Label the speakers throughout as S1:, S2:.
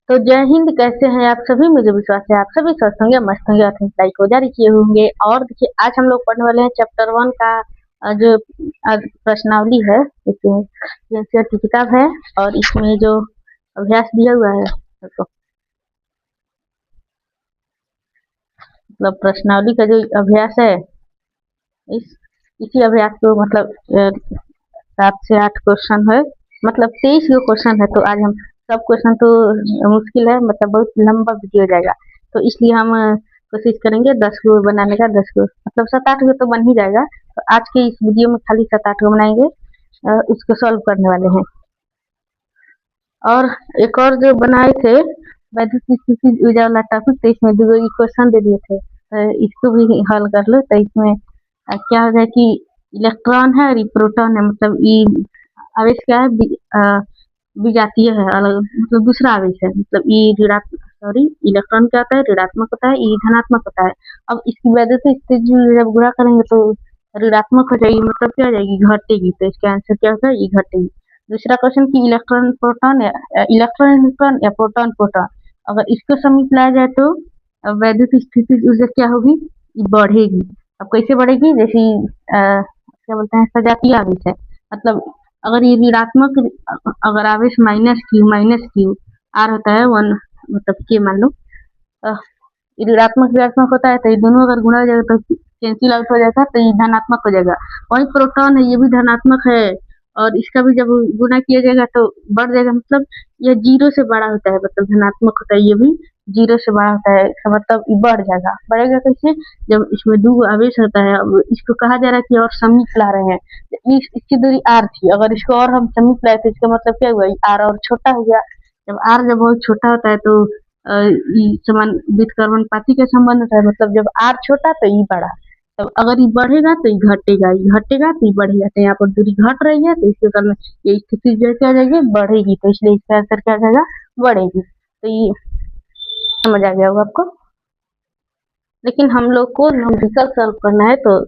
S1: तो जय हिंद, कैसे हैं आप सभी। मुझे विश्वास है आप सभी स्वस्थ होंगे, मस्त होंगे और लाइक को जारी किए होंगे। और देखिए, आज हम लोग पढ़ने वाले हैं चैप्टर 1 का जो प्रश्नावली है। इसमें एनसीईआरटी की किताब है और इसमें जो अभ्यास दिया हुआ है, तो मतलब प्रश्नावली का जो अभ्यास है, इस इसी अभ्यास को मतलब 7 से 8 क्वेश्चन है, मतलब 23 जो क्वेश्चन है। तो आज हम सब क्वेश्चन तो मुश्किल है, मतलब बहुत लंबा वीडियो हो जाएगा, तो इसलिए हम कोशिश करेंगे 10 को बनाने का। 10 को मतलब 7-8 को तो बन ही जाएगा। तो आज के इस वीडियो में खाली 7-8 को बनाएंगे, उसको सॉल्व करने वाले हैं। और एक और जो बनाए थे वैद्युत स्थिति ऊर्जा वाला टॉपिक, तो इसमें 2 क्वेश्चन दे दिए थे, इसको भी हल कर लो। तो इसमें क्या हो जाए कि इलेक्ट्रॉन है और ये प्रोटॉन है, मतलब ये आवेश क्या है, विजातीय है, अलग मतलब दूसरा आवेश है। मतलब ये ऋणात्मक, सॉरी, इलेक्ट्रॉन क्या होता है, ऋणात्मक होता है, ये धनात्मक होता है। अब इसकी वजह से स्थिति जब गुणा करेंगे तो ऋणात्मक हो जाएगी, मतलब क्या हो जाएगी, घटेगी। तो इसका आंसर क्या होगा, ये घटेगी। दूसरा क्वेश्चन की इलेक्ट्रॉन प्रोटॉन या इलेक्ट्रॉन न्यूट्रॉन या प्रोटॉन प्रोटॉन, अगर इसको समीप लाया जाए तो वैद्युत स्थिति ऊर्जा क्या होगी, बढ़ेगी। अब कैसे बढ़ेगी, जैसे क्या बोलते हैं, सजातीय आवेश है। मतलब अगर ये ऋणात्मक, अगर आवेश माइनस क्यू आर होता है 1, मतलब के मान लो, ऋणात्मक ऋणात्मक होता है, तो ये दोनों अगर गुणा हो जाएगा तो कैंसिल आउट हो जाएगा, तो ये धनात्मक हो जाएगा। वही प्रोटॉन है, ये भी धनात्मक है, और इसका भी जब गुणा किया जाएगा तो बढ़ जाएगा। मतलब ये 0 से बड़ा होता है, मतलब धनात्मक होता है, ये भी 0 से बड़ा होता है। इसका मतलब ये बढ़ जाएगा। बढ़ेगा कैसे, जब इसमें 2 आवेश होता है। अब इसको कहा जा रहा है कि और समीप ला रहे हैं, तो इसकी दूरी आर थी, अगर इसको और हम समीप लाए तो इसका मतलब क्या हुआ, आर और छोटा हो गया। जब आर जब बहुत छोटा होता है तो समान व्युत्क्रमणपाती का संबंध होता है, मतलब जब आर छोटा तो ई बड़ा। तो अगर ये बढ़ेगा तो ये घटेगा, ये घटेगा तो ये बढ़ेगा। तो यहाँ पर दूरी घट रही है, तो इसके कारण ये स्थिति जो क्या जाएगी, बढ़ेगी। तो इसलिए इसका आंसर क्या जाएगा, बढ़ेगी। तो ये समझ आ गया होगा आपको। लेकिन हम लोग को न्यूमेरिकल सॉल्व करना है, तो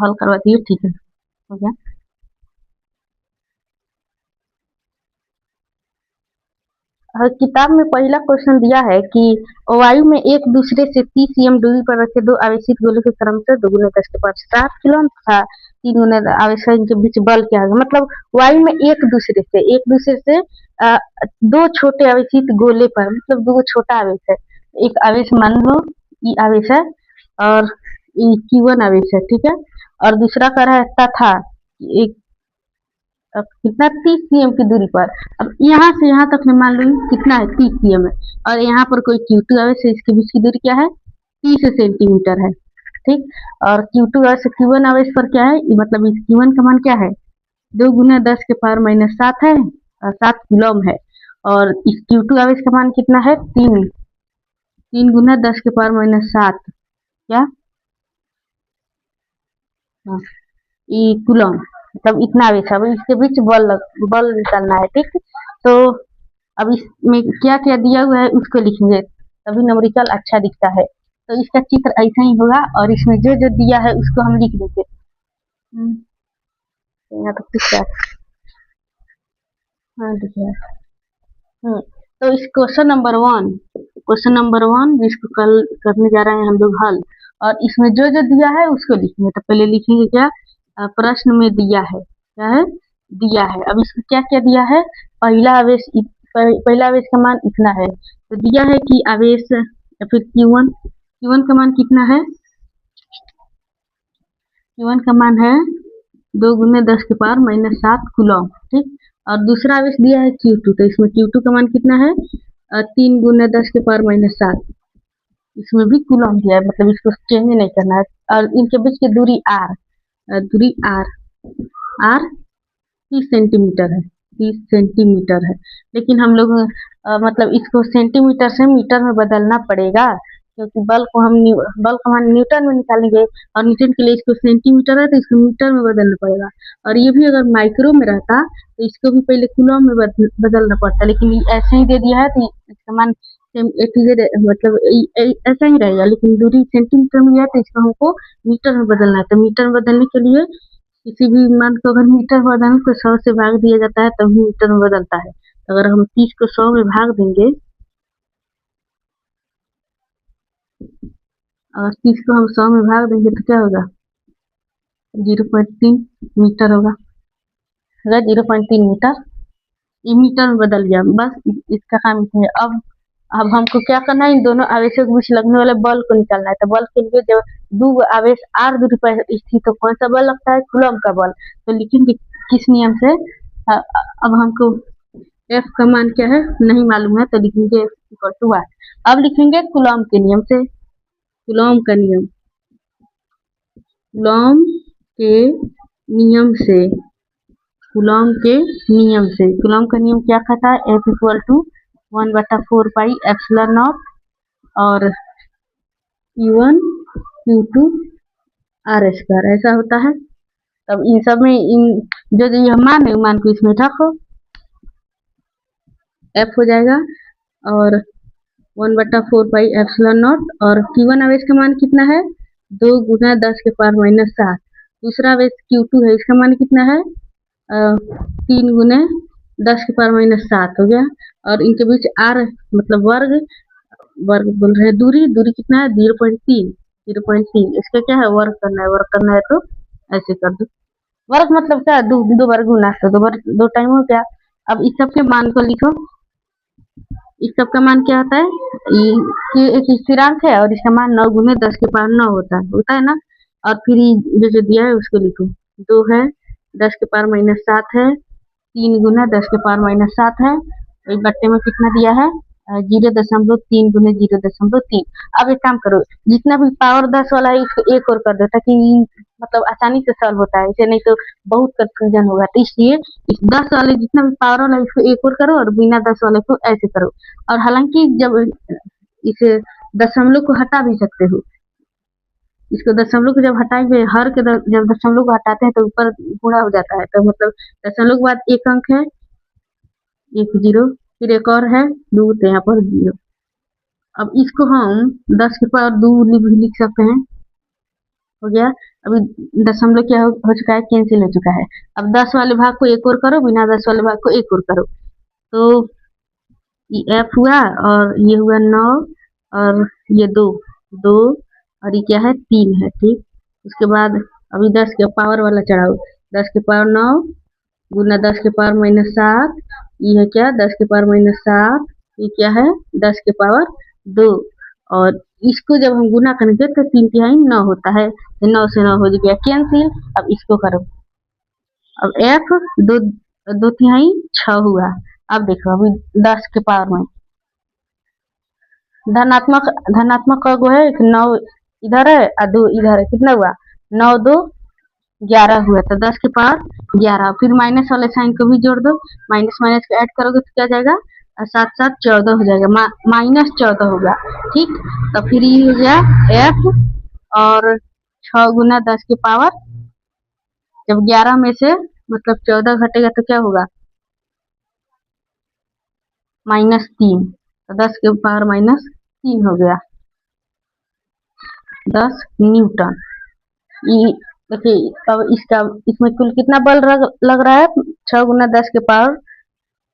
S1: हल करवा दिए, ठीक है, हो गया। किताब में पहला क्वेश्चन दिया है कि वायु में एक दूसरे से 30 cm दूरी पर रखे 2 आवेशित गोलों के क्रम से 2 × 10⁻7 कूलम्ब तथा 3 गुना आवेश के बीच बल क्या है। मतलब वायु में एक दूसरे से 2 छोटे आवेशित गोले पर, मतलब 2 छोटा आवेश है। एक आवेश मान लो ये आवेश है, और ये Q1 आवेश है, ठीक है। और दूसरा कर है तथा एक कितना, 30 cm की दूरी पर। अब यहाँ से यहाँ तक मान लो कितना है, 30 cm है, और यहाँ पर कोई Q2 आवेश है, इसके बीच की दूरी क्या है, 30 सेंटीमीटर है, ठीक। और Q2 आवेश Q1 आवेश पर क्या है, मतलब इस Q1 का मान क्या है, 2 × 10⁻⁻7 है, और 7 कूलम्ब है। और इस Q2 आवेश का मान कितना है, 3 × 10⁻⁷ क्या, हाँ, ये कूलम्ब, मतलब इतना आवेश है। अब इसके बीच बल निकालना है, ठीक। तो अब इसमें क्या क्या दिया हुआ है उसको लिखेंगे, तभी न्यूमेरिकल अच्छा दिखता है। तो इसका चित्र ऐसा ही होगा, और इसमें जो जो दिया है उसको हम लिख देंगे। यहाँ तक ठीक है, हाँ देखिए। तो इस क्वेश्चन नंबर 1 जिसको कल करने जा रहे हैं हम लोग हल, और इसमें जो जो दिया है उसको लिखेंगे। तो पहले लिखेंगे क्या, प्रश्न में दिया है, क्या है, दिया है। अब इसमें क्या क्या दिया है, पहला आवेश का मान इतना है, तो दिया है कि आवेश, या फिर Q1 का मान कितना है, Q1 का मान है 2 × 10⁻⁷ कूलम्ब, ठीक। और दूसरा आवेश दिया है Q2, तो इसमें Q2 का मान कितना है, 3 × 10⁻⁷, इसमें भी कूलम्ब दिया है, मतलब इसको चेंज नहीं करना है। और इनके बीच की दूरी आर 30 सेंटीमीटर है, 30 सेंटीमीटर है। लेकिन हम लोग मतलब इसको सेंटीमीटर से मीटर में बदलना पड़ेगा, क्योंकि बल को हम न्यूटन में निकालेंगे, और न्यूटन के लिए इसको सेंटीमीटर है, तो इसको मीटर में बदलना पड़ेगा। और ये भी अगर माइक्रो में रहता तो इसको भी पहले कूलम्ब में बदलना पड़ता, लेकिन ऐसे ही दे दिया है, तो इसका मान सेम ए टू जेड, मतलब ऐसा ही रहेगा। लेकिन दूरी सेंटीमीटर में है, तो इसको हमको मीटर में बदलना है। तो मीटर में बदलने के लिए किसी भी मान को अगर मीटर बदलने को 100 से भाग दिया जाता है, तभी मीटर में बदलता है। तो अगर हम 30 को 100 में भाग देंगे, अगर 30 को हम 100 में भाग देंगे तो क्या होगा, 0.3 मीटर होगा। 0.3 मीटर, ये मीटर में बदल गया। बस इसका काम है। अब हमको क्या करना है, इन दोनों आवेशों के बीच लगने वाले बल को निकालना है। तो बल के लिए जब दो आवेश r दूरी पर स्थित तो कौन सा बल लगता है, कूलम्ब का बल। तो लिखेंगे किस नियम से। अब हमको F का मान क्या है नहीं मालूम है, तो लिखेंगे F इक्वल टू R। अब लिखेंगे कूलम्ब के नियम से, कूलम्ब का नियम, कूलम्ब के नियम से, कूलम्ब के नियम से। कूलम्ब का नियम क्या कहता है, F equal to 1/4 pi epsilon naught और E1 Q2 R स्क्वायर, ऐसा होता है। तब इन सब में इन जो जो यह मान है मान को इसमें रखो, F हो जाएगा और 1/4 पाई एप्सिलॉन नॉट और Q1 आवेश का मान कितना है, 2 गुना 10 के पावर माइनस 7। दूसरा आवेश Q2 है, इसका मान कितना है 3 गुने 10 के पावर माइनस 7 हो गया। और इनके बीच R मतलब वर्ग, वर्ग बोल रहे हैं, दूरी, दूरी कितना है 0.3, 0.3। इसका क्या है वर्ग करना है, वर्ग करना है तो ऐसे कर दो। वर्ग मतलब क्या, दो वर्ग गुना, तो दो टाइम हो गया। अब इस सब के मान को लिखो, इस सब का मान क्या होता है, ये एक स्थिरांक है और इसका मान 9 गुने 10 के पावर 9 होता है ना। और फिर जो दिया है उसको लिखो, 2 है 10 के पावर माइनस 7 है, 3 गुना 10 के पावर माइनस 7 है। एक बट्टे में कितना दिया है 0.3 गुने 0.3। अब एक काम करो, जितना भी पावर 10 वाला है इसको एक और कर दो, ताकि मतलब आसानी से सॉल्व होता है, इसे नहीं तो बहुत कंफ्यूजन होगा। तो इसलिए इस 10 वाले जितना भी पावर वाला इसको एक और करो और बिना 10 वाले को ऐसे करो। और हालांकि जब इसे दशमलव को हटा भी सकते हो, इसको दशमलव को जब हटाएंगे, हर के जब दशमलव को हटाते हैं तो ऊपर गुणा हो जाता है, तो मतलब दशमलव के बाद एक अंक है, 1 0, फिर एक और है 2, तो यहाँ पर 0। अब इसको हम 10 के पावर 2 भी लिख सकते हैं, हो गया। अभी दशमलव क्या हो चुका है, कैंसिल हो चुका है। अब 10 वाले भाग को एक और करो, बिना 10 वाले भाग को एक और करो, तो ये F हुआ और ये हुआ 9 और ये 2 और ये क्या है 3 है, ठीक। उसके बाद अभी 10 के पावर वाला चढ़ाओ, 10 के पावर 9 गुना 10 के पावर माइनस 7, ये है क्या 10 के पावर माइनस 7, ये क्या है 10 के पावर 2। और इसको जब हम गुना करेंगे तो 3 9 होता है, तो 9 से 9 हो गया कैंसिल। अब इसको करो, अब F 2 6 हुआ। अब देखो अभी 10 के पावर में धनात्मक का गो है, 9 इधर है और 2 इधर है, कितना हुआ 9 2 11 हुआ, तो 10 के पावर 11। फिर माइनस वाले साइन को भी जोड़ दो, माइनस माइनस को ऐड करोगे तो क्या जाएगा 7 7 14 हो जाएगा, माइनस 14 होगा, ठीक। तो फिर ये हो गया F और 6 गुना 10 के पावर, जब 11 में से मतलब 14 घटेगा तो क्या होगा -3, तो 10 के पावर -3 हो गया 10 न्यूटन। ये देखिए, अब इसमें कुल कितना बल लग रहा है 6 गुना 10 के पावर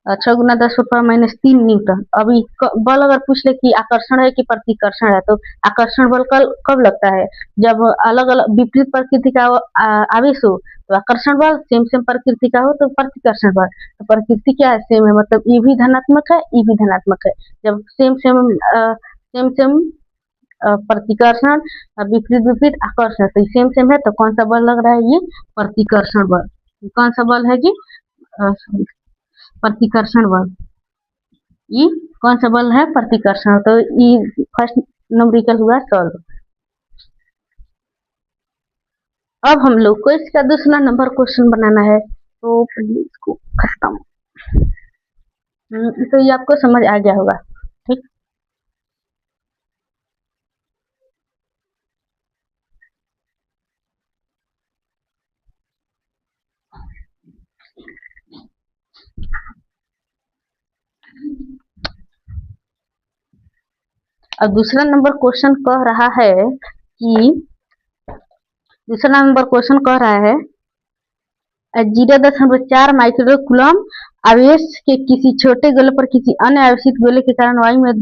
S1: 6 गुना 10 के पावर -3 न्यूटन। अभी बल अगर पूछ ले कि आकर्षण है कि प्रतिकर्षण है, तो आकर्षण बल कब लगता है, जब अलग अलग विपरीत प्रकृति का आवेश हो तो आकर्षण बल, सेम प्रकृति का हो तो प्रतिकर्षण बल। तो प्रकृति क्या है सेम है, मतलब ये भी धनात्मक है ये भी धनात्मक है। जब सेम प्रतिकर्षण और विपरीत आकर्षण, तो सेम है, तो कौन सा बल लग रहा है, ये प्रतिकर्षण बल। कौन सा बल है कि प्रतिकर्षण बल, ये कौन सा बल है प्रतिकर्षण। तो ये फर्स्ट न्यूमेरिकल हुआ सॉल्व। अब हम लोग को इसका दूसरा नंबर क्वेश्चन बनाना है, तो इसको खत्म, तो ये आपको समझ आ गया होगा, ठीक। और दूसरा नंबर क्वेश्चन कह रहा है कि, दूसरा नंबर क्वेश्चन कह रहा है 0.4 माइक्रो कूलम्ब आवेश के किसी छोटे गोले पर किसी अन्य आवेशित गोले के कारण वायु में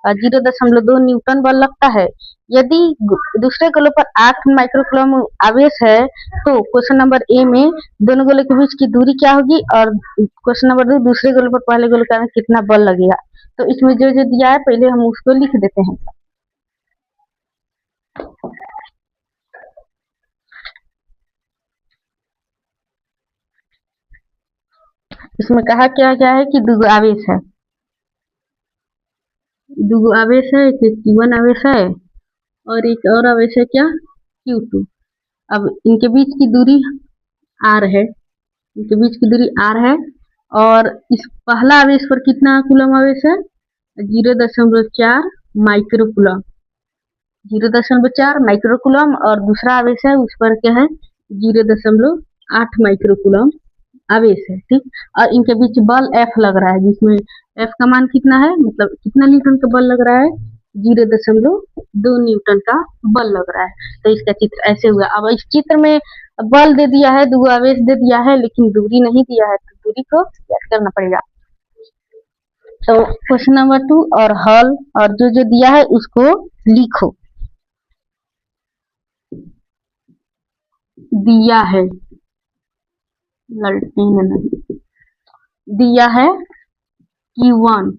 S1: 0.2 न्यूटन बल लगता है। यदि दूसरे गोले पर 8 माइक्रोकूलम आवेश है तो क्वेश्चन नंबर ए में दोनों गोले के बीच की दूरी क्या होगी, और क्वेश्चन नंबर 2 दूसरे गोले पर पहले गोले का कितना बल लगेगा। तो इसमें जो जो दिया है पहले हम उसको लिख देते हैं। इसमें कहा क्या क्या है कि दो आवेश है, दो आवेश है, एक Q1 आवेश है और एक और आवेश है क्या, Q2। अब इनके बीच की दूरी R है, इनके बीच की दूरी R है, और इस पहला आवेश पर कितना कूलम आवेश है, 0.4 माइक्रोकूलम, 0.4 माइक्रोकूलम, और दूसरा आवेश है उस पर क्या है 0.8 माइक्रोकूलम आवेश है। ठीक, और इनके बीच बल F लग रहा है, जिसमें F का मान कितना है, मतलब कितना न्यूटन का बल लग रहा है, 0.2 न्यूटन का बल लग रहा है। तो इसका चित्र ऐसे हुआ। अब इस चित्र में बल दे दिया है, दो आवेश दे दिया है, लेकिन दूरी नहीं दिया है, तो दूरी को याद करना पड़ेगा। तो क्वेश्चन नंबर 2 और हल और जो जो दिया है उसको लिखो। दिया है, नहीं दिया है Q1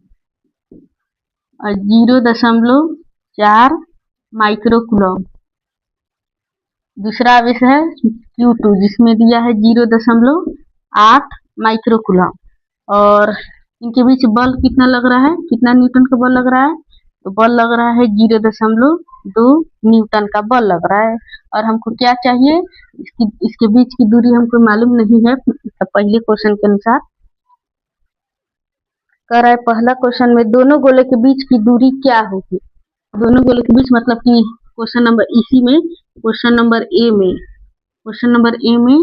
S1: और 0.4 माइक्रोकूलम, दूसरा आवेश है Q2 जिसमें दिया है 0.8 माइक्रोकूलम, और इनके बीच बल कितना लग रहा है, कितना न्यूटन का बल लग रहा है, तो बल लग रहा है 0.2 न्यूटन का बल लग रहा है। और हमको क्या चाहिए, इसके बीच की दूरी हमको मालूम नहीं है, तो पहले क्वेश्चन के अनुसार कह रहा है पहला क्वेश्चन में दोनों गोले के बीच की दूरी क्या होगी, दोनों गोले के बीच मतलब कि क्वेश्चन नंबर इसी में क्वेश्चन नंबर ए में, क्वेश्चन नंबर ए में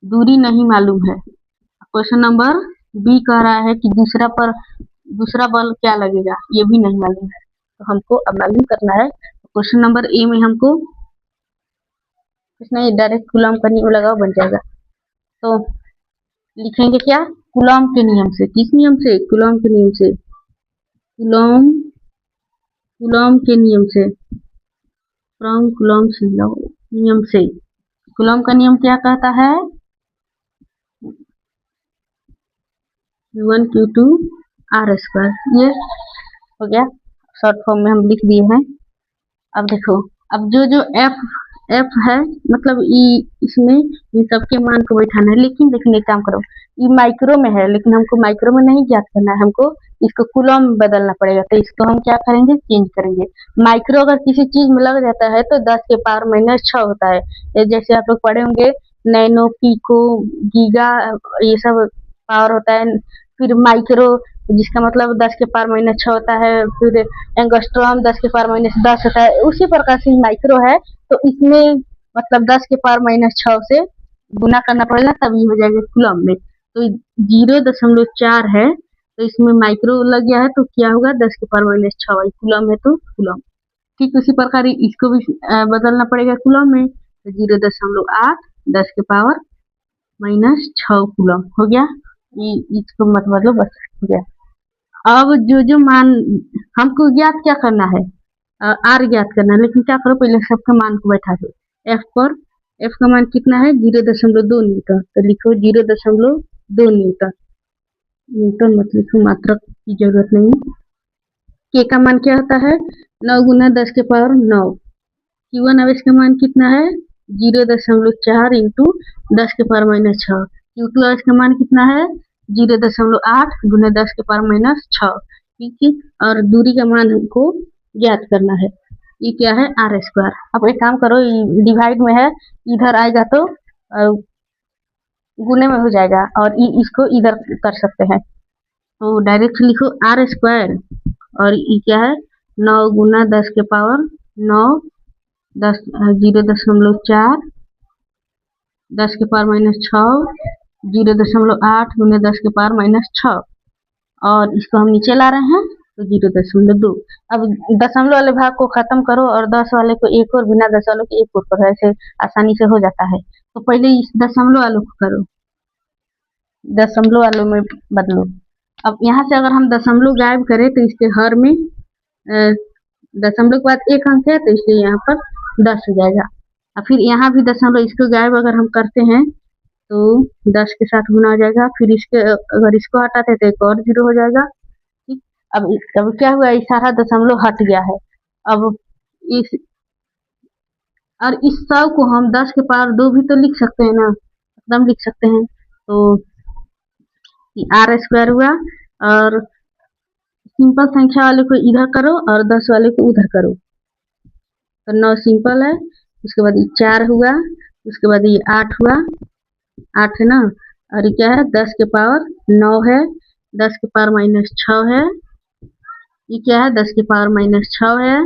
S1: दूरी नहीं मालूम है। क्वेश्चन नंबर बी कह रहा है कि दूसरा बल क्या लगेगा, ये भी नहीं मालूम है, तो हमको अब मालूम करना है। क्वेश्चन नंबर ए में हमको कुछ नहीं, डायरेक्ट कूलम का नियम लगाओ बन जाएगा। तो लिखेंगे क्या, कूलम के नियम से, किस नियम से, कूलम के नियम से, कूलम के नियम से, फ्रॉम कूलम नियम से। कूलम का नियम क्या कहता है, Q1 Q2 R², ये हो गया, शॉर्ट फॉर्म में हम लिख दिए हैं। अब देखो, अब जो जो F है मतलब इसमें इन सबके मान को बैठाना है, लेकिन देखने काम करो, ये माइक्रो में है, लेकिन हमको माइक्रो में नहीं ज्ञात करना है, हमको इसको कूलम में बदलना पड़ेगा। तो इसको हम क्या करेंगे, चेंज करेंगे। माइक्रो अगर किसी चीज में लग जाता है तो 10 के पावर -6 होता है। जैसे आप लोग पढ़े होंगे नैनो, पिको, गीगा, ये सब पावर होता है। फिर माइक्रो जिसका मतलब 10 के पावर -6 होता है, फिर एंगस्ट्रॉम 10 के पावर -10 होता है, उसी प्रकार से माइक्रो है। तो इसमें मतलब 10 के पावर -6 से गुना करना पड़ेगा, तभी हो जाएगा कूलम में। तो 0.4 है, तो इसमें माइक्रो लग गया है, तो क्या होगा 10 के पावर -6, कूलम है तो कूलम। ठीक उसी प्रकार इसको भी बदलना पड़ेगा कूलम में, तो 0.8 10 के पावर -6 कूलम हो गया। इसको मत बदलो, बस हो गया। अब जो जो मान हमको ज्ञात क्या करना है, आर ज्ञात करना है, लेकिन क्या करो पहले सबका मान को बैठा दो। एफ का मान कितना है 0.2 न्यूटन, तो लिखो 0.2 न्यूटन, न्यूटन मत लिखो, मात्रक की जरूरत नहीं। के का मान क्या होता है 9 गुना 10 के पावर 9। Q1 आवेश का मान कितना है 0.4 इंटू 10 के पावर -6। Q2 आवेश का मान कितना है 0.8 गुना 10 के पावर -6। ठीक है, और दूरी का मान हमको ज्ञात करना है, ये क्या है R²। अब एक काम करो, डिवाइड में है, इधर आएगा तो गुने में हो जाएगा, और इसको इधर कर सकते हैं, तो डायरेक्ट लिखो R², और ये क्या है 9 गुना 10 के पावर 9, 0.4 10 के पावर -6, 0.8 गुना 10 के पावर -6, और इसको हम नीचे ला रहे हैं तो 0.2। अब दशमलव वाले भाग को खत्म करो और 10 वाले को एक और, बिना 10 वाले को एक और करो, ऐसे आसानी से हो जाता है। तो पहले इस दशमलव वालों को करो, दशमलव वालों में बदलो। अब यहाँ से अगर हम दशमलव गायब करें तो इसके हर में दशमलव के बाद एक अंक है तो इसलिए यहाँ पर 10 हो जाएगा। और फिर यहाँ भी दशमलव, इसको गायब अगर हम करते हैं तो 10 के साथ गुना हो जाएगा। फिर इसके अगर इसको हटाते तो एक और 0 हो जाएगा। ठीक, अब क्या हुआ, ये सारा दशमलव हट गया है। अब इस और इस 100 को हम 10 के पावर 2 भी तो लिख सकते हैं ना, एकदम लिख सकते हैं। तो आर स्क्वायर हुआ, और सिंपल संख्या वाले को इधर करो और 10 वाले को उधर करो तो 9 सिंपल है। उसके बाद ये 4 हुआ, उसके बाद ये 8 हुआ, 8 है ना, और ये क्या है 10 के पावर 9 है, 10 के पावर माइनस 6 है, ये क्या है 10 के पावर माइनस 6 है,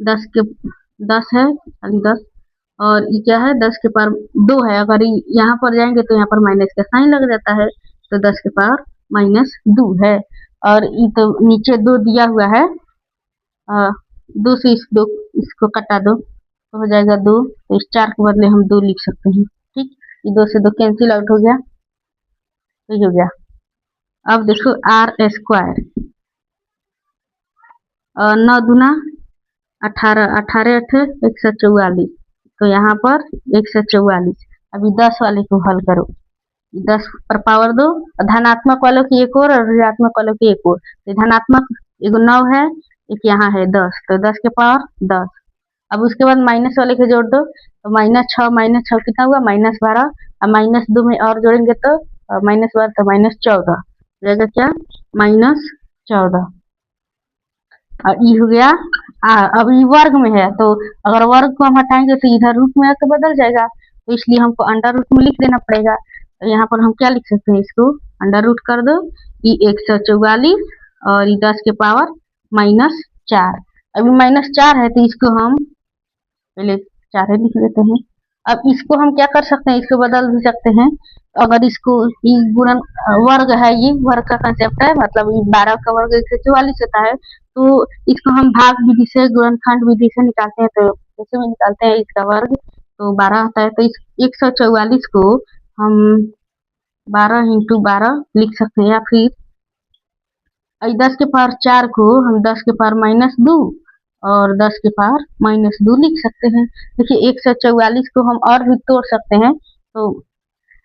S1: 10 है खाली 10, और ये क्या है 10 के पावर 2 है। अगर यहाँ पर जाएंगे तो यहाँ पर माइनस का साइन लग जाता है, तो 10 के पावर माइनस 2 है। और ये तो नीचे 2 दिया हुआ है, 2 से इसको कटा दो तो हो जाएगा 2, तो इस 4 के बदले हम 2 लिख सकते हैं। ठीक, ये 2 से 2 कैंसिल आउट हो गया, तो ये हो गया। अब देखो आर स्क्वायर, 9 दूना 18, 18 8 144, तो यहाँ पर 144। अभी 10 वाले को हल करो, 10 पर पावर 2, धनात्मक वालों की एक और ऋणात्मक वालों की एक और। तो धनात्मक एक 9 है, एक यहाँ है 10, तो 10 के पावर 10। अब उसके बाद माइनस वाले को जोड़ दो, तो -6 कितना हुआ -12, और -2 में और जोड़ेंगे तो -12 तो -14 रहेगा, क्या -14। और ये हो गया। अब ये वर्ग में है, तो अगर वर्ग को हम हटाएंगे तो इधर रूट में आकर बदल जाएगा, तो इसलिए हमको अंडर रूट में लिख देना पड़ेगा। तो यहाँ पर हम क्या लिख सकते हैं, इसको अंडर रूट कर दो, ये 144 और ये 10 के पावर -4। अभी -4 है तो इसको हम पहले 4 लिख लेते हैं। अब इसको हम क्या कर सकते हैं, इसको बदल भी सकते हैं। अगर इसको गुणन वर्ग है, ये वर्ग का कंसेप्ट है, मतलब 12 का वर्ग 144 होता है, तो इसको हम भाग विधि से गुणनखंड विधि से निकालते हैं। तो जैसे में निकालते हैं इसका वर्ग तो 12 आता है, तो इस 144 को हम 12 × 12 लिख सकते हैं, या फिर 10 के पावर 4 को हम 10 के पावर -2 और 10 के पावर -2 लिख सकते हैं। देखिए 144 को हम और भी तोड़ सकते हैं, तो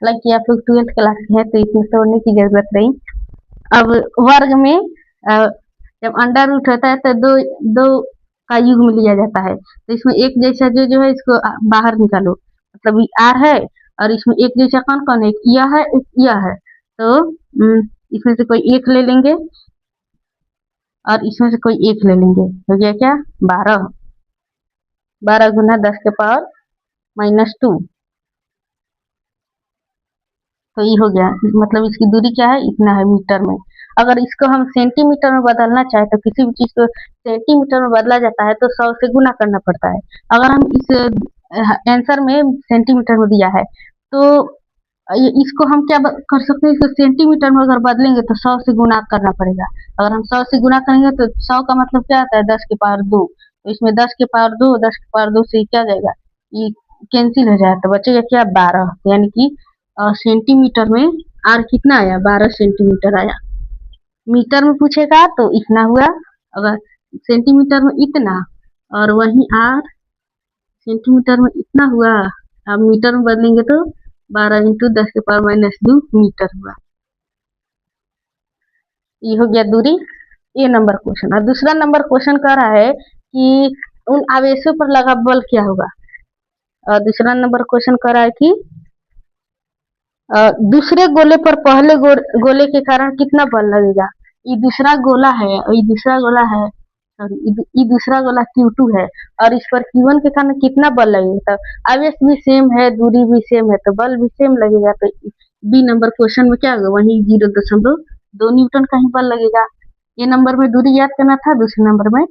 S1: हालांकि आप लोग 12th क्लास के हैं तो इसमें तोड़ने की जरूरत नहीं। अब वर्ग में जब अंडर रूट होता है तो दो का युग्म लिया जाता है, तो इसमें एक जैसा जो है इसको बाहर निकालो, मतलब ये आर है, और इसमें एक जैसा कौन कौन है, एक यह है, एक यह है, तो इसमें से कोई एक ले लेंगे और इसमें से कोई एक ले लेंगे, हो गया क्या 12, 12 गुना 10 के पावर -2, तो ये हो गया। मतलब इसकी दूरी क्या है, इतना है मीटर में। अगर इसको हम सेंटीमीटर में बदलना चाहे तो किसी भी चीज को सेंटीमीटर में बदला जाता है तो 100 से गुना करना पड़ता है। अगर हम इस आंसर में सेंटीमीटर में दिया है तो इसको हम क्या कर सकते हैं, इसको सेंटीमीटर में अगर बदलेंगे तो 100 से गुना करना पड़ेगा। अगर हम 100 से गुना करेंगे तो 100 का मतलब क्या आता है 10 के पावर 2, तो इसमें 10 के पावर 2, 10 के पावर 2 से क्या जाएगा, ये कैंसिल हो जाए, तो बचेगा क्या 12, यानी कि सेंटीमीटर में आर कितना आया, 12 सेंटीमीटर आया। मीटर में पूछेगा तो इतना हुआ, अगर सेंटीमीटर में इतना, और वहीं आर सेंटीमीटर में इतना हुआ। अब मीटर में बदलेंगे तो 12 × 10 के पावर -2 मीटर हुआ। ये हो गया दूरी, ये नंबर क्वेश्चन। और दूसरा नंबर क्वेश्चन कह रहा है कि उन आवेशों पर लगा बल क्या होगा। और दूसरा नंबर क्वेश्चन कह रहा है कि दूसरे गोले पर पहले गोले के कारण कितना बल लगेगा। ये दूसरा गोला है, ये दूसरा गोला है, सॉरी ये दूसरा गोला Q2 है, और इस पर Q1 के कारण कितना बल लगेगा। तो आवेश भी सेम है, दूरी भी सेम है, तो बल भी सेम लगेगा। तो बी नंबर क्वेश्चन में क्या होगा, वही 0.2 न्यूटन का ही बल लगेगा। ये नंबर में दूरी याद करना था, दूसरे नंबर में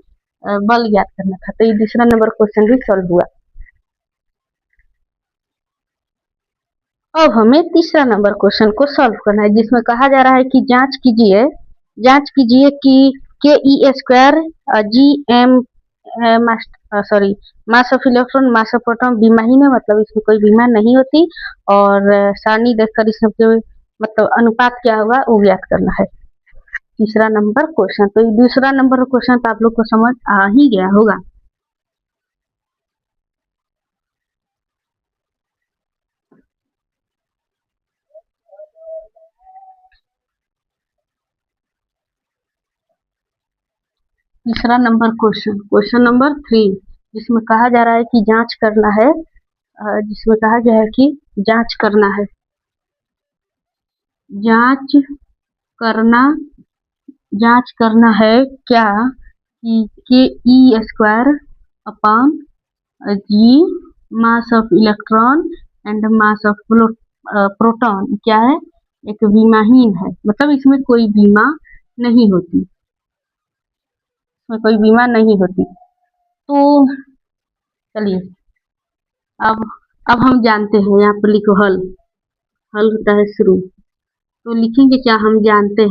S1: बल याद करना था, तो ये दूसरा नंबर क्वेश्चन भी सॉल्व हुआ। अब हमें तीसरा नंबर क्वेश्चन को सॉल्व करना है, जिसमें कहा जा रहा है कि जांच कीजिए कि ke² gm mass of electron mass of proton विमाहीन है, मतलब इसमें कोई विमान नहीं होती, और सारणी देखकर इसमें मतलब अनुपात क्या होगा वो ज्ञात करना है। तीसरा नंबर क्वेश्चन। तो दूसरा नंबर क्वेश्चन तो आप लोग को समझ आ ही गया होगा। तीसरा नंबर क्वेश्चन नंबर 3, जिसमें कहा जा रहा है कि जांच करना है, जिसमें कहा गया है कि जांच करना है, जांच करना है क्या कि k e square upon G mass of electron and mass of proton क्या है, एक विमाहीन है, मतलब इसमें कोई बीमा नहीं होती, इसमें कोई बीमा नहीं होती। तो चलिए अब हम जानते हैं, यहाँ पर लिखो हल होता है शुरू, तो लिखेंगे क्या, हम जानते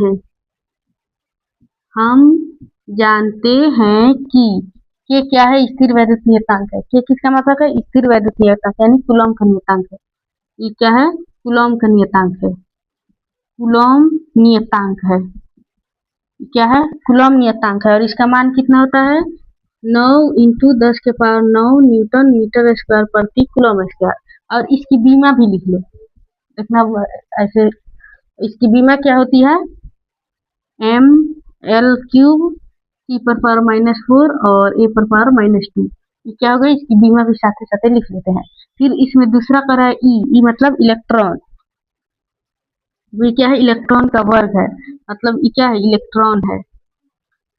S1: हैं कि ये क्या है, स्थिर वैद्युत नियतांक है। ये किसका मतलब है, स्थिर वैद्युत नियतांक यानी कूलॉम का नियतांक है। ये क्या है, कूलॉम का नियतांक है, कूलॉम नियतांक है, क्या है, कूलॉम नियतांक है। और इसका मान कितना होता है, 9 × 10⁹ न्यूटन मीटर स्क्वायर प्रति कूलॉम स्क्वायर। और इसकी बीमा भी लिख लो, देखना ऐसे, इसकी बीमा क्या होती है, ml³ T⁻⁻4 और A⁻⁻2। ये क्या होगा, इसकी बीमा भी साथ साथ लिख लेते हैं। फिर इसमें दूसरा करा है ई मतलब इलेक्ट्रॉन, ये क्या है, इलेक्ट्रॉन का वर्ग है, मतलब ये क्या है, इलेक्ट्रॉन है।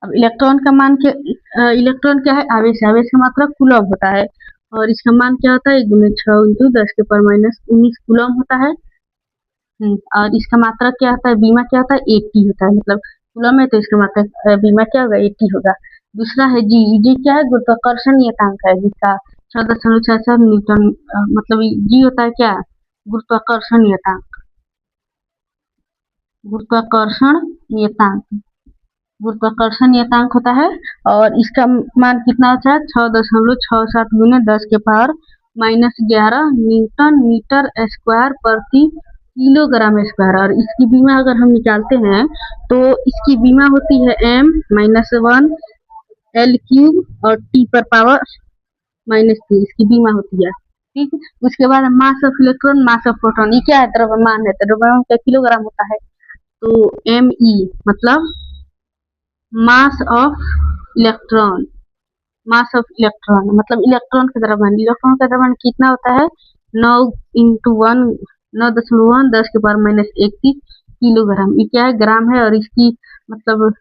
S1: अब इलेक्ट्रॉन का मान क्या, इलेक्ट्रॉन क्या है, आवेश, आवेश का मतलब कूलॉम होता है, और इसका मान क्या होता है, 6 × 10⁻⁻19 कूलॉम होता है। और इसका मात्रा क्या होता है, बीमा क्या होता है, 80 होता है, मतलब कूलॉम है तो इसका मात्रा बीमा क्या होगा, 80 होगा। दूसरा है जी, जी क्या है, गुरुत्वाकर्षण नियतांक है, जिसका 6.66 न्यूटन, मतलब जी होता है क्या, गुरुत्वाकर्षण नियतांक, गुरुत्वाकर्षण नियतांक, गुरुत्वाकर्षण नियतांक होता है। और इसका मान कितना होता है, 6.67 × 10⁻⁻11 न्यूटन मीटर स्क्वायर प्रति किलोग्राम स्क्वायर। और इसकी बीमा अगर हम निकालते हैं तो इसकी बीमा होती है m-1 L³ और T⁻⁻2 इसकी बीमा होती है, ठीक। उसके बाद मास of electron, mass of proton, ये क्या है, द्रव्यमान है, द्रव्यमान का किलोग्राम होता है। तो me मतलब मास of electron, mass of electron मतलब इलेक्ट्रॉन का द्रव्यमान, इलेक्ट्रॉन का द्रव्यमान कितना होता है, 9 × 1 9.1 10⁻⁻31 किलोग्राम। ये क्या है, ग्राम है, और इसकी मतलब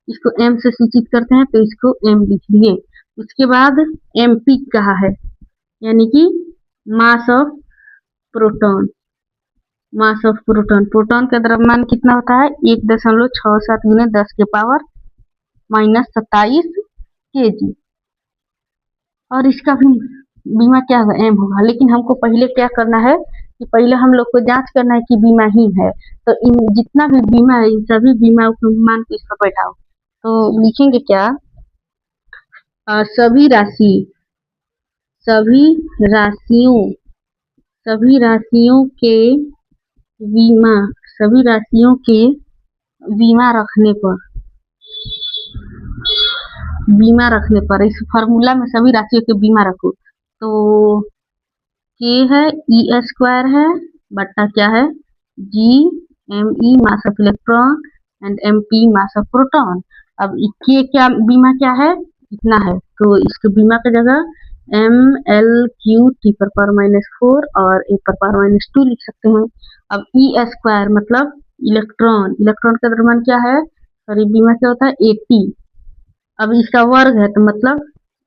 S1: इसको m से सूचित करते हैं तो इसको m लिख लिए। उसके बाद mp कहा है, यानी कि मास of proton, mass of proton, proton का द्रव्यमान कितना होता है, 1.67 × 10⁻⁻27 kg। और इसका भी बीमा क्या होगा, m होगा। लेकिन हमको पहले क्या करना है कि पहले हम लोग को जांच करना है कि बीमा ही है, तो इन जितना भी बीमा है इन सभी बीमा को मान के इसको बैठाओ। तो लिखेंगे क्या, सभी राशियों के बीमा, सभी राशियों के बीमा रखने पर, इस फार्मूला में सभी राशियों के बीमा रखो। तो k है, E² है, बट्टा क्या है, me mass of electron and mp mass of proton. अब k क्या बीमा क्या है, इतना है, तो इसके बीमा की जगह ml³ T⁻⁻4 और A⁻⁻2 लिख सकते हैं। अब E² मतलब इलेक्ट्रॉन, इलेक्ट्रॉन का द्रव्यमान क्या है, और बीमा क्या होता है, 80। अब इसका वर्ग है तो मतलब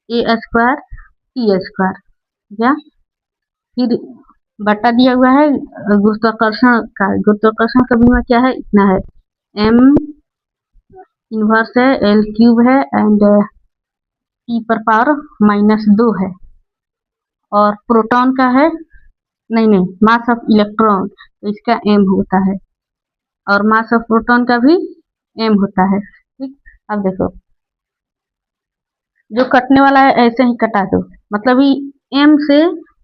S1: A² T², क्या, फिर बटा दिया हुआ है गुरुत्वाकर्षण का बीमा क्या है, इतना है, m इनवर्स है, L³ है एंड T⁻⁻2 है। और प्रोटॉन का है, नहीं मास ऑफ इलेक्ट्रॉन, तो इसका m होता है, और मास ऑफ प्रोटॉन का भी m होता है, ठीक। अब देखो जो कटने वाला है ऐसे ही कटा दो, मतलब ही m से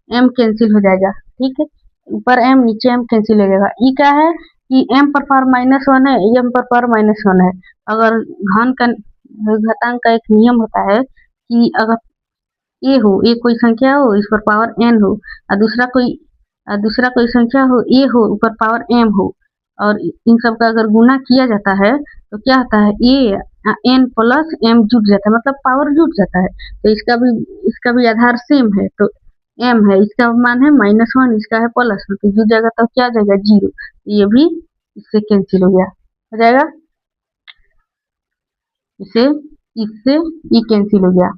S1: m कैंसिल हो जाएगा, ठीक है, ऊपर m नीचे m कैंसिल हो जाएगा। ई क्या है, कि m पर पावर -1 है, m पर पावर -1 है। अगर घन का घातांक का एक नियम होता है कि अगर ए कोई संख्या हो, इस पर पावर n हो, और दूसरा कोई संख्या हो, ए हो, ऊपर पावर m हो, और इन सब का अगर गुना किया जाता है तो क्या होता है, ए n प्लस m जुट जाता है, मतलब पावर जुट जाता है। तो इसका भी आधार सेम है, तो m है, इसका मान है -1, इसका है +1, तो जुट जाएगा, तो क्या आ जाएगा 0। ये भी इससे कैंसिल हो जाएगा, इससे ये कैंसिल हो गया,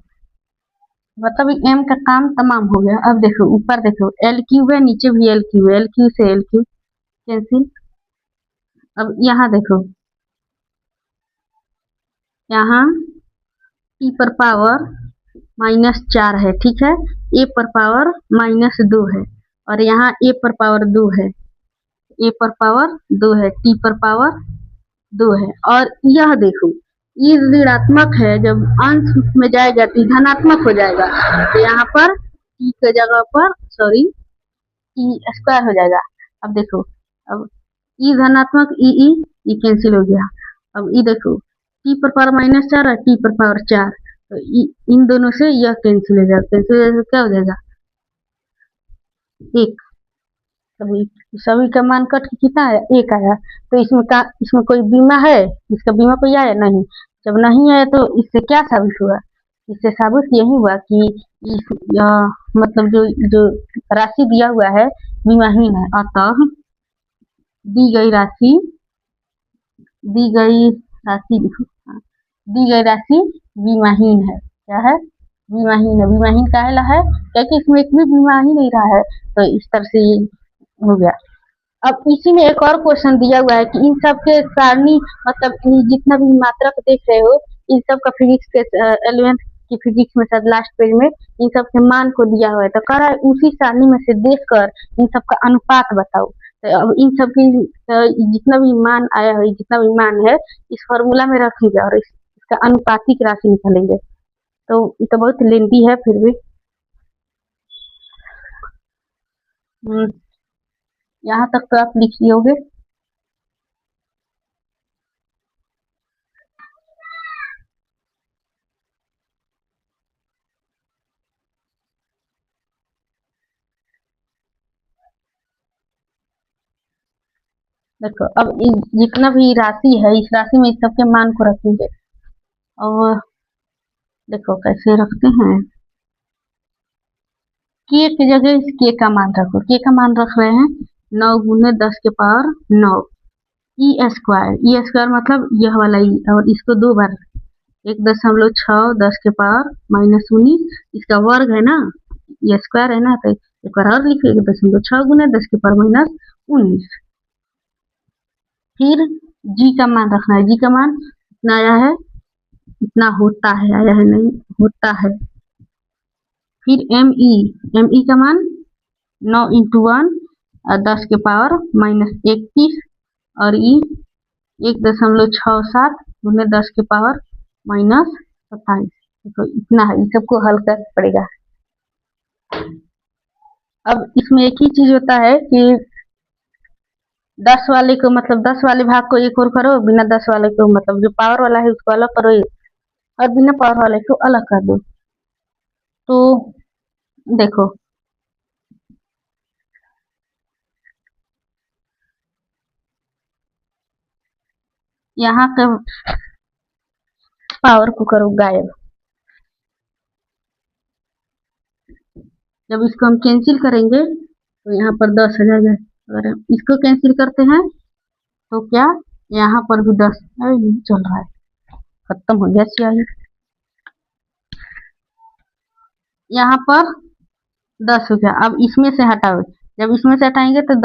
S1: मतलब m का काम तमाम हो गया। अब देखो ऊपर देखो एल क्यूब है, नीचे भी एल क्यूब है, एल क्यूब से एल क्यूब कैंसिल। अब यहाँ देखो, यहाँ t पर पावर -4 है, ठीक है, a पर पावर -2 है, और यहाँ a पर पावर 2 है, a पर पावर 2 है, t पर पावर 2 है। और यह देखो ये ऋणात्मक है, जब अंश में जाएगा तो धनात्मक हो जाएगा, तो यहाँ पर t की जगह पर सॉरी t स्क्वायर हो जाएगा। अब देखो, अब ई धनात्मक ई कैंसिल हो गया। अब ई देखो t पर पावर -4 और t पर पावर 4, तो इन दोनों से यह कैंसिल हो जाएगा, कैंसिल हो जाएगा, क्या हो जाएगा 1। सभी का मान कट के कितना आया, 1 आया। तो इसमें कोई बीमा है, इसका बीमा कोई आया नहीं। जब नहीं आया तो इससे क्या साबित हुआ, इससे साबित यही हुआ कि मतलब जो राशि दिया हुआ है बीमाहीन है, अतः दी गई राशि दी गई राशि बीमाहीन है। क्या है, बीमाहीन है। बीमाहीन काहेला है, क्योंकि इसमें एक भी बीमा ही नहीं रहा है, तो इस तरह से ये हो गया। अब इसी में एक और क्वेश्चन दिया हुआ है कि इन सब के सारणी, मतलब जितना भी मात्रक देख रहे हो, इन सब का फिजिक्स के 11th की फिजिक्स में शायद लास्ट पेज में इन सब के मान को दिया हुआ है, तो कह रहा है उसी सारणी में से देखकर इन सब का अनुपात बताओ। तो अब इन सब की जितना भी मान आया है, जितना भी मान है, इस फॉर्मूला में रखेंगे और इसका अनुपातिक राशि निकालेंगे। तो ये तो बहुत लेंथी है, फिर भी यहाँ तक तो आप लिख लियोगे। देखो अब जितना भी राशि है, इस राशि में इस सबके मान को रखेंगे, और देखो कैसे रखते हैं। के की जगह इस के का मान रखो, के का मान रख रहे हैं 9 गुने 10 के पावर 9 ई स्क्वायर मतलब यह वाला ई, और इसको 2 बार 1.6 10 के पावर -19, इसका वर्ग है ना, ये स्क्वायर है ना, तो एक बार और लिखिए 1.6 गुने 10 के पावर -19। फिर जी का मान रखना है, जी का मान इतना आया है, इतना होता है, आया है नहीं, होता है। फिर एम ई का मान 9 × 1 10 के पावर -31, और ई 1.67 गुने 10 के पावर -27। तो इतना है, इस सबको हल कर पड़ेगा। अब इसमें एक ही चीज होता है कि 10 वाले को, मतलब 10 वाले भाग को एक और करो, बिना 10 वाले को, मतलब जो पावर वाला है उसको अलग करो, और बिना पावर वाले को अलग कर दो। तो देखो यहाँ का पावर को करो गायब। जब इसको हम कैंसिल करेंगे तो यहाँ पर 10 हो जाएगा। अगर इसको कैंसिल करते हैं तो क्या, यहाँ पर भी 10 नहीं चल रहा है, खत्म हो गया स्याही। यहाँ पर 10 हो गया। अब इसमें से हटाओ, जब इसमें से हटाएंगे तो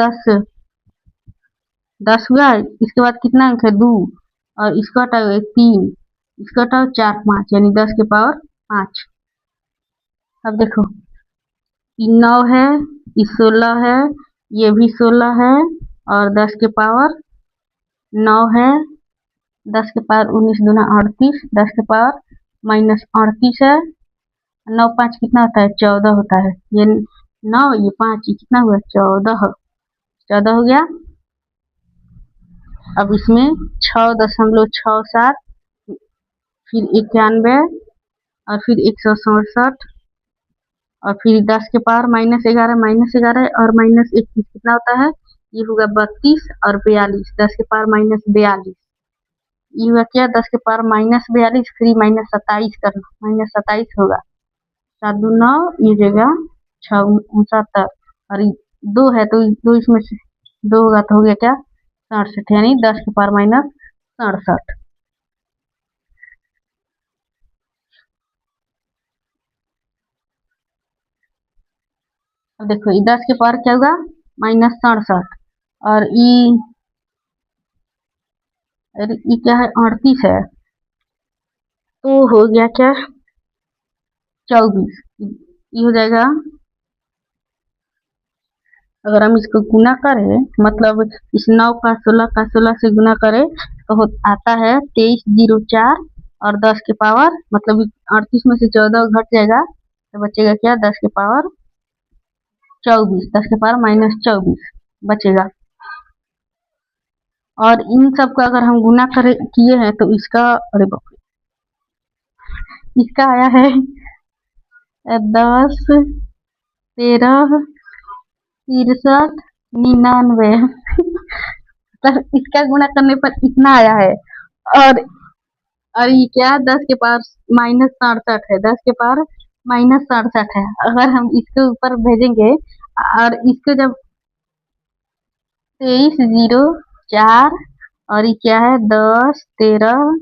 S1: 10 हुआ। इसके बाद कितना अंक है 2, और इसको हटाओ 3, इसको हटाओ 4 5, यानी 10 के पावर 5। अब देखो 9 है, ये 16 है, ये भी 16 है, और 10 के पावर 9 है, 10 के पावर 19 दूना 38, 10 के पावर -38 है, 9 5 कितना होता है 14 होता है, ये 9 ये 5 ये कितना हुआ 14 हो गया। अब इसमें 6.67, फिर 91 और फिर 167 और फिर 10 के पावर -11 और -21 कितना होता है? ये होगा 32 और 42, 10 के पावर -42। ये हुआ क्या? 10 के पावर -42 फिर -27 करना, -27 होगा। 7 2 9, ये जगह 6 69 और 2 है तो 2 इसमें से 2 होगा तो हो गया क्या? 67, यानी 10 के पावर -67। अब देखो ये 10 के पावर क्या होगा? -67 और ये क्या है? 38 है तो हो गया क्या? 24। ये हो जाएगा, अगर हम इसको गुना करें, मतलब इस 9 का 16 से गुना करें तो आता है 2304 और 10 के पावर, मतलब 38 में से 14 घट जाएगा तो बचेगा क्या? 10 के पावर 24, 10 के पावर -24 बचेगा। और इन सब का अगर हम गुना करे किए हैं तो इसका, अरे बाप रे, इसका आया है 10 13 63 99 मतलब इसका गुणा करने पर इतना आया है। और और ये क्या? 10 के पावर -67 है, 10 के पावर -67 है। अगर हम इसके ऊपर भेजेंगे और इसको जब 2304 और ये क्या है? 10 13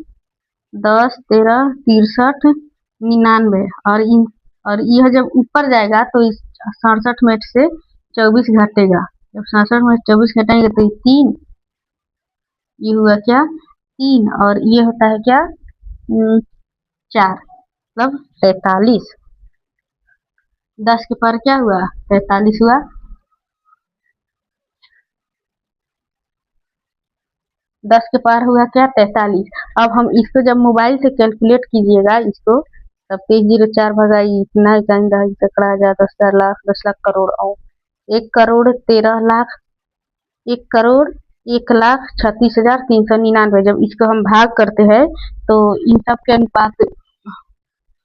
S1: 63 99 और यह जब ऊपर जाएगा तो इस 67 में से 24 घटेगा। जब 67 में 24 घटाएंगे तो 3, ये हुआ क्या? 3 और ये होता है क्या? 4, मतलब 43। 10 के पावर क्या हुआ? 43 हुआ। 10 के पावर हुआ क्या? 43। अब हम इसको जब मोबाइल से कैलकुलेट कीजिएगा इसको, तब 2304 भगाई इतना, इकाई दहाई सैकड़ा हजार 10,000 लाख 10 लाख करोड़ और 1,13,00,000 1,01,36,399। जब इसको हम भाग करते हैं तो इन सब के अनुपात,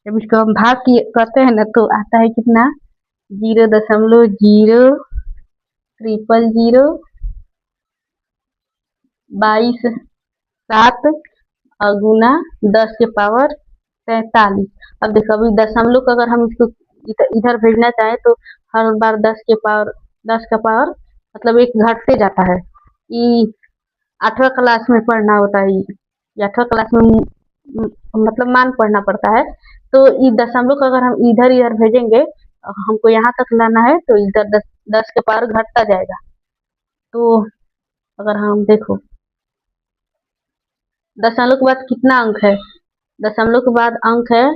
S1: जब इसको हम भाग करते हैं ना तो आता है कितना? 0.00022 7 गुना 10 के पावर 43। अब देखो अभी दशमलव को अगर हम इसको इधर भेजना चाहें तो हर बार 10 का पावर मतलब एक घटते जाता है। ये 8वां क्लास में पढ़ना होता है, ये 8वां क्लास में मतलब मान पढ़ना पड़ता है। तो ये दशमलव को अगर हम इधर इधर भेजेंगे, हमको यहाँ तक लाना है तो इधर 10 के पावर घटता जाएगा। तो अगर हम देखो दशमलव के बाद कितना अंक है? दशमलव के बाद अंक है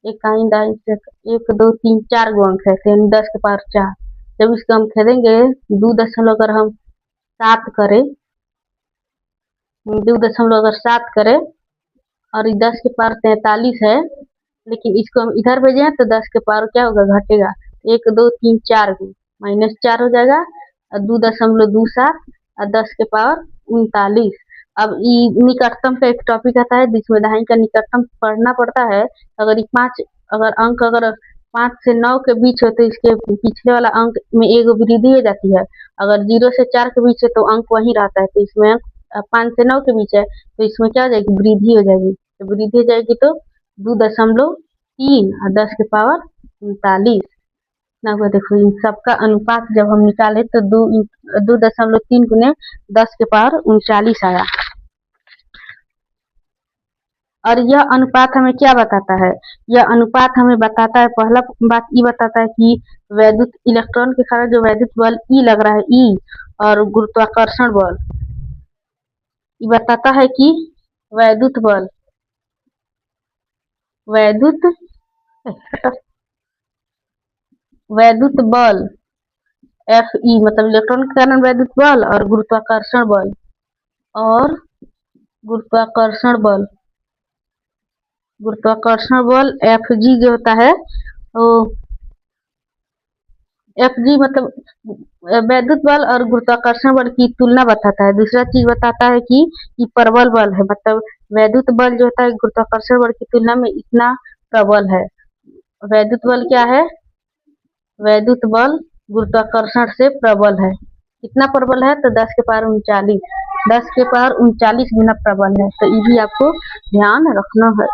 S1: इकाई दाई से 1 2 3 4 गो अंक है, यानी 10 के पावर 4। जब इसको हम खेदेंगे 2 दशमलव अगर हम 7 करें, 2 दशमलव अगर 7 करें और 10 के पावर 43 है, लेकिन इसको हम इधर भेजे तो 10 के पावर क्या होगा? घटेगा। 1 2 3 4 को -4 हो जाएगा और 2.27 और 10 के पावर 39। अब निकटतम का एक टॉपिक आता है जिसमें दहाई का निकटतम पढ़ना पड़ता है। अगर अगर अंक अगर 5 से 9 के बीच हो तो इसके पिछले वाला अंक में एक वृद्धि हो जाती है। अगर 0 से 4 के बीच है तो अंक वही रहता है। तो इसमें 5 से 9 के बीच है तो इसमें क्या हो जाएगी? वृद्धि हो जाएगी। तो वृद्धि हो जाएगी तो 2.3 और 10 के पावर 39 ना हुआ। देखो इन सबका अनुपात जब हम निकाले तो 2.3 गुने 10 के पावर 39 आया। और यह अनुपात हमें क्या बताता है? यह अनुपात हमें बताता है, पहला बात ये बताता है कि वैद्युत इलेक्ट्रॉन के कारण जो वैद्युत बल ई लग रहा है, ई और गुरुत्वाकर्षण बल, ये बताता है कि वैद्युत बल वैद्युत वैद्युत बल एफ ई, मतलब इलेक्ट्रॉन के कारण वैद्युत बल और गुरुत्वाकर्षण बल गुरुत्वाकर्षण बल एफ जी जो होता है वो Fg मतलब वैद्युत बल और गुरुत्वाकर्षण बल की तुलना बताता है। दूसरा चीज बताता है कि प्रबल बल है, मतलब वैद्युत बल जो होता है गुरुत्वाकर्षण बल की तुलना में इतना प्रबल है। वैद्युत बल क्या है? वैद्युत बल गुरुत्वाकर्षण से प्रबल है। कितना प्रबल है? तो 10 के पावर 39, 10 के पावर 39 गुना प्रबल है। तो ये भी आपको ध्यान रखना है।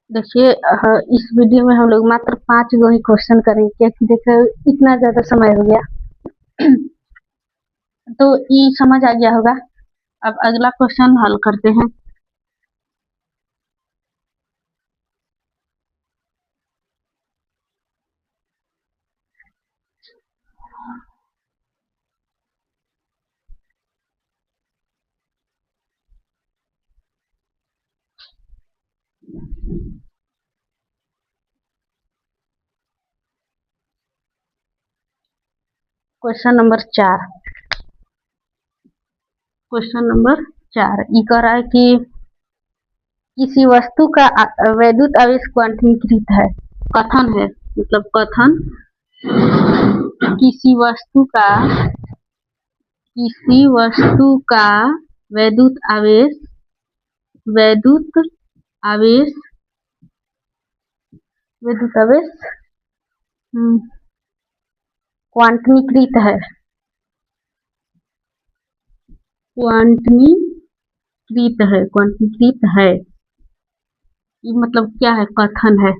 S1: देखिए इस वीडियो में हम लोग मात्र 5 गो ही क्वेश्चन करेंगे, क्योंकि देखो इतना ज्यादा समय हो गया। तो ये समझ आ गया होगा। अब अगला क्वेश्चन हल करते हैं। Question number 4। क्वेश्चन नंबर 4 ये कह रहा है कि किसी वस्तु का वैद्युत आवेश क्वांटमीकृत है। कथन है, मतलब कथन किसी वस्तु का वैद्युत आवेश क्वांटमीकृत है। क्वांटमीकृत है ये मतलब क्या है? कथन है।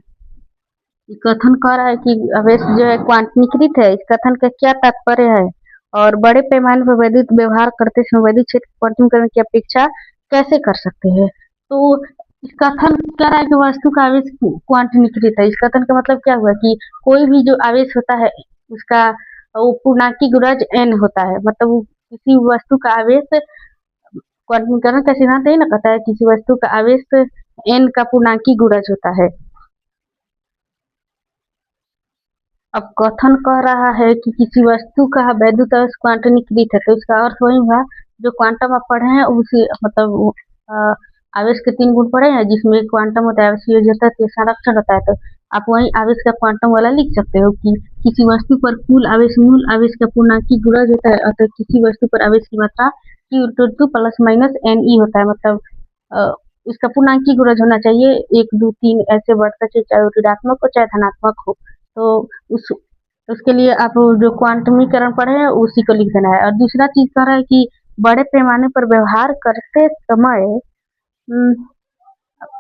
S1: ये कथन कह रहा है कि आवेश जो है क्वांटमीकृत है। इस कथन का क्या तात्पर्य है? और बड़े पैमाने पर वैद्युत व्यवहार करते समय वैद्युत क्षेत्र क्वांटमीकरण की अपेक्षा कैसे कर सकते हैं? तो इस कथन कह रहा है कि वस्तु का आवेश क्वांटमीकृत है। इस कथन का मतलब क्या हुआ कि कोई भी जो आवेश होता है उसका वो पूर्णांकी गुणज n होता है। मतलब किसी वस्तु का आवेश, क्वांटमीकरण का सिद्धांत यही ना कहता है किसी वस्तु का आवेश n का पूर्णांकी गुणज होता है। अब कथन कह रहा है कि किसी वस्तु का वैद्युत आवेश क्वांटमीकृत है, तो इसका अर्थ वही हुआ जो क्वांटम आप पढ़े हैं उसी, मतलब आवेश के 3 गुण पढ़े हैं जिसमें क्वांटम होता है, आवेशीय होता है, संरक्षण होता है। तो आप वही आवेश का क्वांटम वाला लिख सकते हो कि किसी वस्तु पर कुल आवेश मूल आवेश का पूर्णांकी गुणज होता है, अतः किसी वस्तु पर आवेश की मात्रा Q प्लस माइनस NE होता है। मतलब इसका पूर्णांकी गुणज होना चाहिए 1, 2, 3 ऐसे बढ़ता है, चाहे वो ऋणात्मक हो चाहे धनात्मक हो। तो उसके लिए आप जो क्वांटमीकरण पढ़े हैं उसी को लिख देना है। और दूसरा चीज कह रहा है कि बड़े पैमाने पर व्यवहार करते समय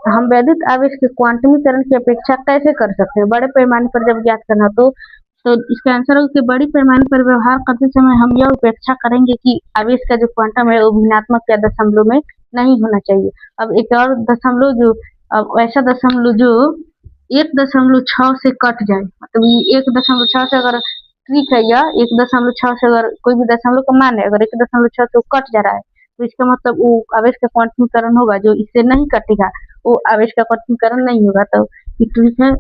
S1: हम वैद्युत आवेश के क्वांटमीकरण की अपेक्षा कैसे कर सकते हैं? बड़े पैमाने पर जब ज्ञात करना तो इसका आंसर है कि बड़ी पैमाने पर व्यवहार करते समय हम यह उपेक्षा करेंगे कि आवेश का जो क्वांटम है वो भिन्नात्मक या दशमलव में नहीं होना चाहिए। अब एक और दशमलव जो ऐसा दशमलव जो 1.6 से कट जाए, मतलब ये 1.6 से अगर ठीक है, या 1.6 से अगर कोई भी दशमलव का मान है, अगर 1.6 से कट जा रहा है तो इसका मतलब वो आवेश का क्वांटमीकरण होगा। जो इससे नहीं कटेगा वो आवेश का क्वांटमीकरण नहीं होगा। तो ठीक है।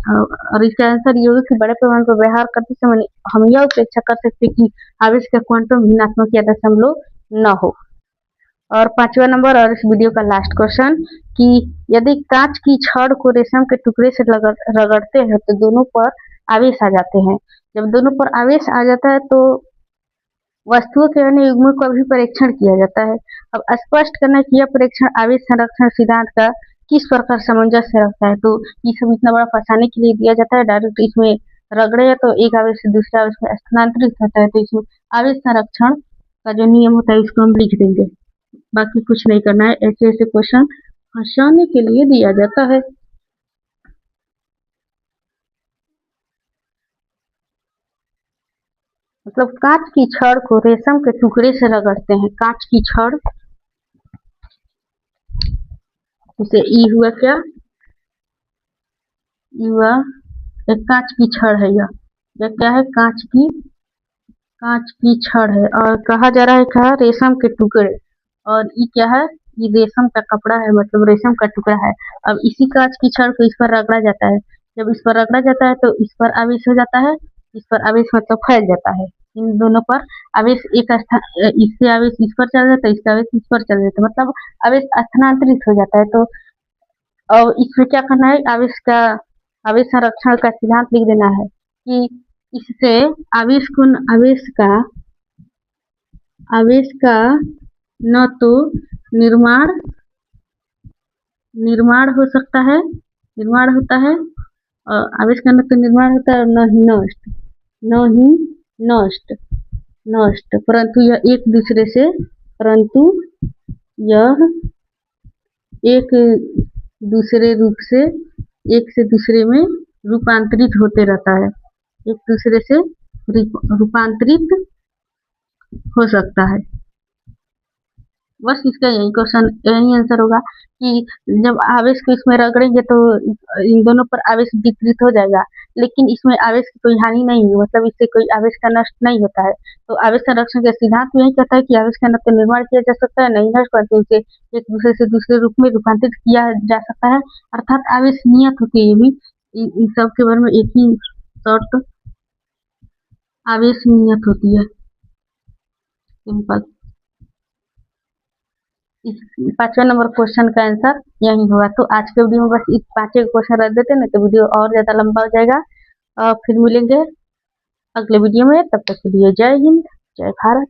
S1: और इसका आंसर ये होगा कि बड़े पैमाने पर व्यवहार करते समय हम यह अपेक्षा कर सकते हैं कि आवेश का क्वांटम भिन्नात्मक या दशमलव न हो। और 5वां नंबर और इस वीडियो का लास्ट क्वेश्चन कि यदि कांच की छड़ को रेशम के टुकड़े से रगड़ते हैं तो दोनों पर आवेश आ जाते हैं। जब दोनों पर आवेश आ जाता है तो वस्तुओं के अन्य युग्मों का भी परीक्षण किया जाता है। अब स्पष्ट करना कि यह परीक्षण आवेश संरक्षण सिद्धांत का किस प्रकार सामंजस्य रखता है। तो ये सब इतना बड़ा फंसाने के लिए दिया जाता है। डायरेक्ट इसमें रगड़े तो एक आवेश से दूसरे आवेश में स्थानांतरित होता है, तो इसमें आवेश संरक्षण का जो नियम होता है इसको हम लिख देंगे। बाकी कुछ नहीं करना है। ऐसे ऐसे क्वेश्चन फंसाने के लिए दिया जाता है। मतलब कांच की छड़ को रेशम के टुकड़े से रगड़ते हैं। कांच की छड़, जैसे ई हुआ क्या, ई हुआ एक कांच की छड़ है। यह क्या है? कांच की छड़ है। और कहा जा रहा है क्या? रेशम के टुकड़े। और ये क्या है? ये रेशम का कपड़ा है, मतलब रेशम का टुकड़ा है। अब इसी कांच की छड़ को इस पर रगड़ा जाता है। जब इस पर रगड़ा जाता है तो इस पर आवेश हो जाता है, इस पर आवेश मतलब फैल जाता है। इन दोनों पर आवेश एक स्थान, इससे आवेश इस पर चल जाता है, इसका आवेश इस पर चल जाता है, मतलब आवेश स्थानांतरित हो जाता है। तो अब इसमें क्या करना है? आवेश का आवेश संरक्षण का सिद्धांत लिख देना है कि इससे आवेश का न तो निर्माण हो सकता है, निर्माण होता है, और आवेश का न तो निर्माण होता है और न ही नष्ट, परंतु यह एक दूसरे रूप से एक से दूसरे में रूपांतरित होते रहता है, एक दूसरे से रूपांतरित हो सकता है। बस इसका यही आंसर होगा कि जब आवेश को इसमें रगड़ेंगे तो इन दोनों पर आवेश वितरित हो जाएगा, लेकिन इसमें आवेश की कोई हानि नहीं हुई, मतलब इससे कोई आवेश का नष्ट नहीं होता है। तो आवेश संरक्षण का सिद्धांत भी यही कहता है कि आवेश का न तो निर्माण किया जा सकता है, नहीं नष्ट, परंतु उसे एक दूसरे से दूसरे रूप में रूपांतरित किया जा सकता है, अर्थात आवेश नियत होती है। ये भी इन सब के बारे में एक ही शर्त, आवेश नियत होती है, सिंपल। इस 5वें नंबर क्वेश्चन का आंसर यही होगा। तो आज के वीडियो में बस इस 5 क्वेश्चन रख देते, नहीं तो वीडियो और ज्यादा लंबा हो जाएगा। फिर मिलेंगे अगले वीडियो में, तब तक के लिए जय हिंद, जय भारत।